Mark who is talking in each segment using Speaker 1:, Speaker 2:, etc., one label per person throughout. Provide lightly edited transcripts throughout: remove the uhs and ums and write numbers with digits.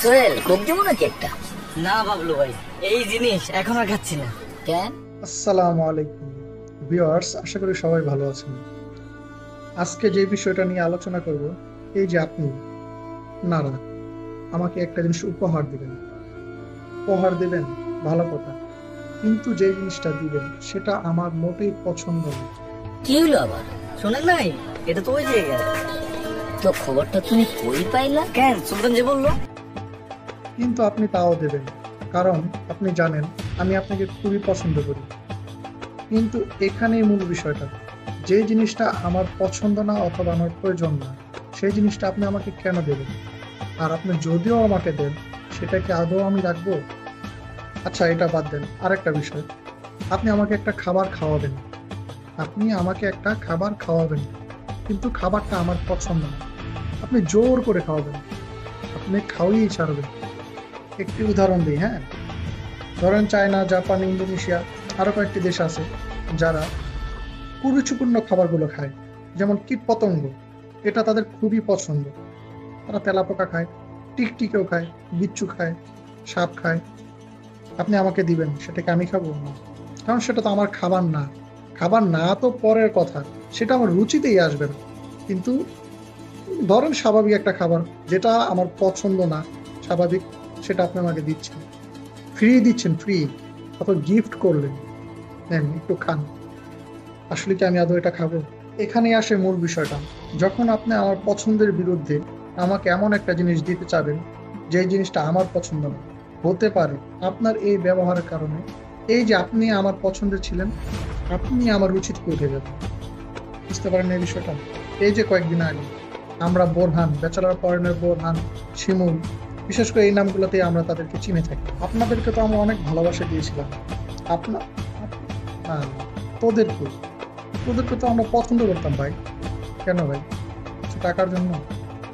Speaker 1: Sohel Coke দেবো নাকি একটা?
Speaker 2: না বাবলু ভাই, এই জিনিস এখন আর খাচ্ছি না।
Speaker 1: কেন?
Speaker 3: আসসালামু আলাইকুম ভিউয়ার্স, আশা করি সবাই ভালো আছেন। আজকে যে বিষয়টা নিয়ে আলোচনা করব, এই যে আপনি নারা আমাকে একটা জিনিস উপহার দিবেন ভালো কথা, কিন্তু যে জিনিসটা দিবেন সেটা আমার মোটেই পছন্দ না।
Speaker 1: কি হলো আবার?
Speaker 2: শোনেন নাই, এটা তো ওই জায়গা।
Speaker 1: তো খবরটা তুমি কই পাইলা?
Speaker 2: কেন সুলতান যে বললো?
Speaker 3: কিন্তু আপনি তাও দেবেন, কারণ আপনি জানেন আমি আপনাকে খুবই পছন্দ করি। কিন্তু এখানেই মূল বিষয়টা, যে জিনিসটা আমার পছন্দ না অথবা আমার প্রয়োজন না, সেই জিনিসটা আপনি আমাকে কেন দেবেন? আর আপনি যদিও আমাকে দেন, সেটা কি আদৌ আমি রাখবো? আচ্ছা, এটা বাদ দেন, আরেকটা বিষয়, আপনি আমাকে একটা খাবার খাওয়াবেন, কিন্তু খাবারটা আমার পছন্দ না। আপনি জোর করে খাওয়াবেন, আপনি খাওয়িয়ে ছাড়বেন। একটি উদাহরণ দিই, হ্যাঁ, ধরেন চায়না, জাপান, ইন্দোনেশিয়া, আরো কয়েকটি দেশ আছে যারা কুরুচিপূর্ণ খাবারগুলো খায়, যেমন কীট পতঙ্গ, এটা তাদের খুবই পছন্দ। তারা তেলাপোকা খায়, টিকটিকেও খায়, বিচ্ছু খায়, সাপ খায়। আপনি আমাকে দিবেন, সেটাকে আমি খাবো না? কারণ সেটা তো আমার খাবার না। খাবার না তো পরের কথা, সেটা আমার রুচিতেই আসবে না। কিন্তু ধরেন স্বাভাবিক একটা খাবার যেটা আমার পছন্দ না, স্বাভাবিক, সেটা আপনি আমাকে দিচ্ছেন, ফ্রি, অথবা গিফট করলেন, নেন একটু খান। আসলে কি আমি আদৌ এটা খাবো? এখানে আসে মূল বিষয়টা, যখন আপনি আমার পছন্দের বিরুদ্ধে আমাকে এমন একটা জিনিস দিতে চাবেন যে জিনিসটা আমার পছন্দ না। হতে পারে আপনার এই ব্যবহারের কারণে, এই যে আপনি আমার পছন্দের ছিলেন, আপনি আমার রুচি থেকে উঠে যাবেন। বুঝতে পারেন এই বিষয়টা? এই যে কয়েকদিন আগে আমরা বোরহান, ব্যাচেলার পয়েন্টের বোরহান, শিমুল, বিশেষ করে এই নামগুলোতে আমরা তাদেরকে চিনে থাকি। আপনাদেরকে তো আমরা অনেক ভালোবাসা দিয়েছিলাম। আপনার হ্যাঁ, তোদেরকে তোদেরকে তো আমরা পছন্দ করতাম ভাই। কেন ভাই? কিছু টাকার জন্য?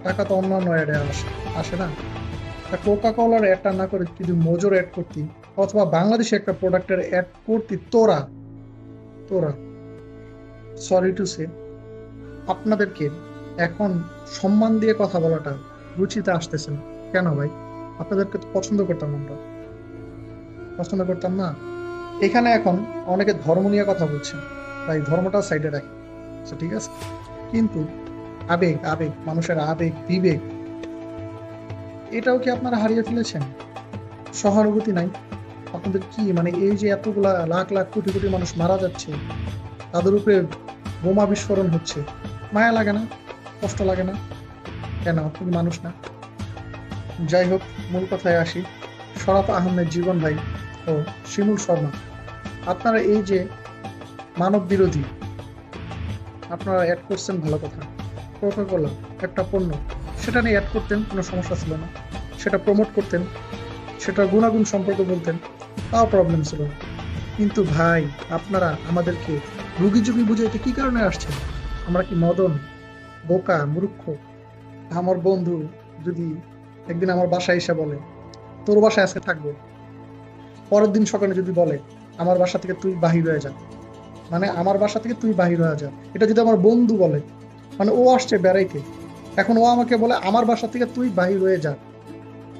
Speaker 3: টাকা তো অন্যান্য অ্যাডে আসে না। কোকা কোলার অ্যাডটা না করে যদি মোজোর অ্যাড করতি, অথবা বাংলাদেশে একটা প্রোডাক্টের অ্যাড করতি, তোরা সরি টু সে, আপনাদেরকে এখন সম্মান দিয়ে কথা বলাটা রুচিতে আসতেছে না। কেন ভাই? আপনাদেরকে তো পছন্দ করতাম, আমরা পছন্দ করতাম না? এখানে এখন অনেকে ধর্ম নিয়ে কথা বলছে, তাই ধর্মটা সাইডে রাখি, ঠিক আছে, কিন্তু আবেগ, মানুষের আবেগ, বিবেক, এটাও কি আপনারা হারিয়ে ফেলেছেন? সহানুভূতি নাই আপনাদের? কি মানে, এই যে এতগুলা লাখ লাখ কোটি কোটি মানুষ মারা যাচ্ছে, তাদের উপরে বোমা বিস্ফোরণ হচ্ছে, মায়া লাগে না? কষ্ট লাগে না? কেন? আপনি কি মানুষ না? যাই হোক, মূল কথায় আসি। শরাফ আহমেদ জীবন ভাই ও শিমুল শর্মা, আপনারা এই যে মানব বিরোধী, আপনারা অ্যাড করছেন ভালো কথা, কোকা কোলা একটা পণ্য, সেটা নিয়ে অ্যাড করতেন, কোনো সমস্যা ছিল না। সেটা প্রমোট করতেন, সেটা গুণাগুণ সম্পর্কে বলতেন, তাও প্রবলেম ছিল না। কিন্তু ভাই, আপনারা আমাদেরকে রুগী যুগী বুঝাইতে কি কারণে আসছেন? আমরা কি মদন, বোকা, মূর্খ? আমার বন্ধু যদি একদিন আমার বাসায় এসে বলে তোর বাসায় আজকে থাকবো, পরের দিন সকালে যদি বলে আমার বাসা থেকে তুই বাহির হয়ে যা, মানে আমার বাসা থেকে তুই বাহির হয়ে যা, এটা যদি আমার বন্ধু বলে, মানে ও আসছে বেড়াইতে, এখন ও আমাকে বলে আমার বাসা থেকে তুই বাহির হয়ে যা,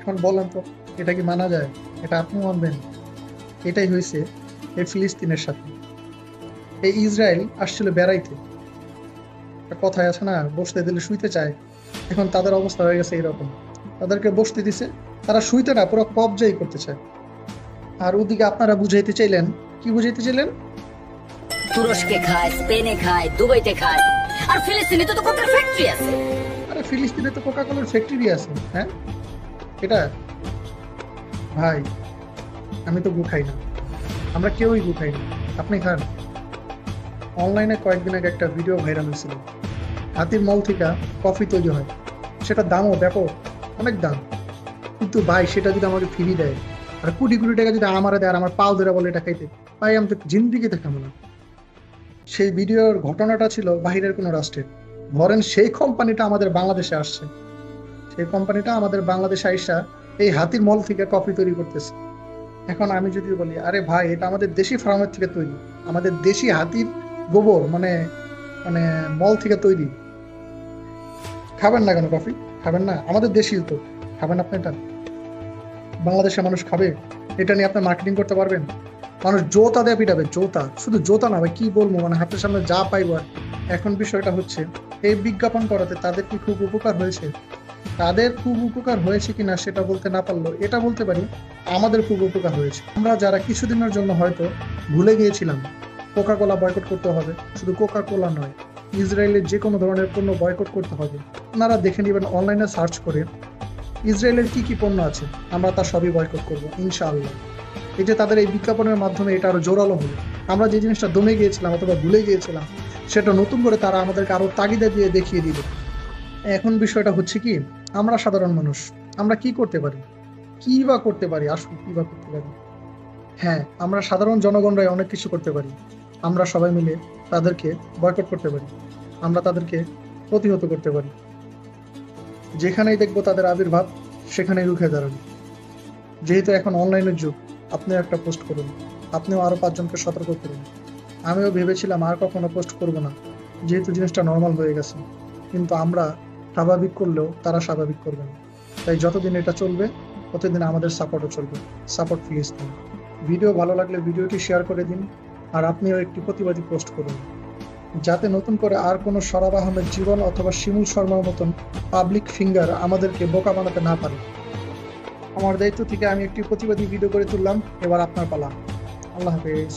Speaker 3: এখন বলেন তো এটা কি মানা যায়? এটা আপনি মানবেন? এটাই হয়েছে এই ফিলিস্তিনের সাথে। এই ইসরায়েল আসছিল বেড়াইতে, কথায় আছে না, বসতে দিলে শুইতে চায়, এখন তাদের অবস্থা হয়ে গেছে এরকম। তাদেরকে বসতে দিছে, তারা শুইতে না, পুরো কবজাই করতে চায়। আর ওদিকে আপনারা বুঝাইতে চাইলেন, কি বুঝাইতে চাইলেন?
Speaker 1: তুরস্কে খায়, স্পেনে খায়, দুবাইতে খায়, আর ফিলিস্তিনে তো কোকার ফ্যাক্টরি আছে।
Speaker 3: আরে ফিলিস্তিনে তো কোকা কোলার ফ্যাক্টরি আছে, হ্যাঁ? এটা ভাই, আমি তো গু খাই না, আমরা কেউই গু খাই না। আপনি খান? অনলাইনে কয়েকদিন আগে একটা ভিডিও ভাইরাল হয়েছিল, হাতির মল থেকে কফি তৈরি হয়, সেটা দামও ব্যাপক, অনেক দাম। কিন্তু ভাই, সেটা যদি আমাকে ফ্রি দেয়, আর কোটি কোটি টাকা যদি আমারে দেয়, আর আমার পাও ধরে বলে এটা খাইতে, ভাই আমি তো জিন্দিগিতে খাবো না। সেই ভিডিওর ঘটনাটা ছিল বাহিরের কোনো রাষ্ট্রের, ধরেন সেই কোম্পানিটা আমাদের বাংলাদেশে আসছে, সেই কোম্পানিটা আমাদের বাংলাদেশে আইসা এই হাতির মল থেকে কফি তৈরি করতেছে। এখন আমি যদি বলি আরে ভাই, এটা আমাদের দেশি ফার্মের থেকে তৈরি, আমাদের দেশি হাতির গোবর, মানে মানে মল থেকে তৈরি, খাবেন না কেন কফি? খাবেন না? আমাদের দেশি তো, খাবেন আপনি এটা? বাংলাদেশের মানুষ খাবে? এটা নিয়ে আপনি মার্কেটিং করতে পারবেন? মানুষ জোতা দিয়ে পিটাবে, জোতা, শুধু জোতা না ভাই, কি বলবো, মানে হাতের সামনে যা পাইবো আর। এখন বিষয়টা হচ্ছে, এই বিজ্ঞাপন করাতে তাদের কি খুব উপকার হয়েছে? তাদের খুব উপকার হয়েছে কিনা সেটা বলতে না পারলেও এটা বলতে পারি আমাদের খুব উপকার হয়েছে। আমরা যারা কিছুদিনের জন্য হয়তো ভুলে গিয়েছিলাম কোকা কোলা বয়কট করতে হবে, শুধু কোকা কোলা নয়, ইসরায়েলের যে কোনো ধরনের পণ্য বয়কট করতে হবে। আপনারা দেখে নেবেন অনলাইনে সার্চ করে ইসরায়েলের কি কি পণ্য আছে, আমরা তার সবই বয়কট করবো ইনশাআল্লাহ। এই যে তাদের এই বিজ্ঞাপনের মাধ্যমে এটা আরো জোরালো হলো। আমরা যে জিনিসটা দমে গিয়েছিলাম অথবা ভুলে গিয়েছিলাম সেটা নতুন করে তারা আমাদেরকে আরো তাগিদা দিয়ে দেখিয়ে দিল। এখন বিষয়টা হচ্ছে কি, আমরা সাধারণ মানুষ, আমরা কি করতে পারি, কি বা করতে পারি, আসলে কি বা করতে পারি? হ্যাঁ, আমরা সাধারণ জনগণরাই অনেক কিছু করতে পারি। আমরা সবাই মিলে তাদেরকে বয়কট করতে পারি, আমরা তাদেরকে প্রতিহত করতে পারি। যেখানেই দেখবো তাদের আবির্ভাব সেখানেই রুখে দাঁড়ানো। যেহেতু এখন অনলাইনের যুগ, আপনিও একটা পোস্ট করুন, আপনিও আরো 5 জনকে সতর্ক করুন। আমিও ভেবেছিলাম আর কখনো পোস্ট করব না, যেহেতু জিনিসটা নর্মাল হয়ে গেছে, কিন্তু আমরা স্বাভাবিক করলেও তারা স্বাভাবিক করবে না। তাই যতদিন এটা চলবে ততদিন আমাদের সাপোর্টও চলবে। সাপোর্ট প্লিজ দিন। ভিডিও ভালো লাগলে ভিডিওটি শেয়ার করে দিন, আর আপনিও একটি প্রতিবাদী পোস্ট করুন, যাতে নতুন করে আর কোনো সরাব আহমেদ জীবন অথবা শিমুল শর্মার মতন পাবলিক ফিঙ্গার আমাদেরকে বোকা বানাতে না পারে। আমার দায়িত্ব থেকে আমি একটি প্রতিবাদী ভিডিও করে তুললাম, এবার আপনার পালা। আল্লাহ হাফেজ।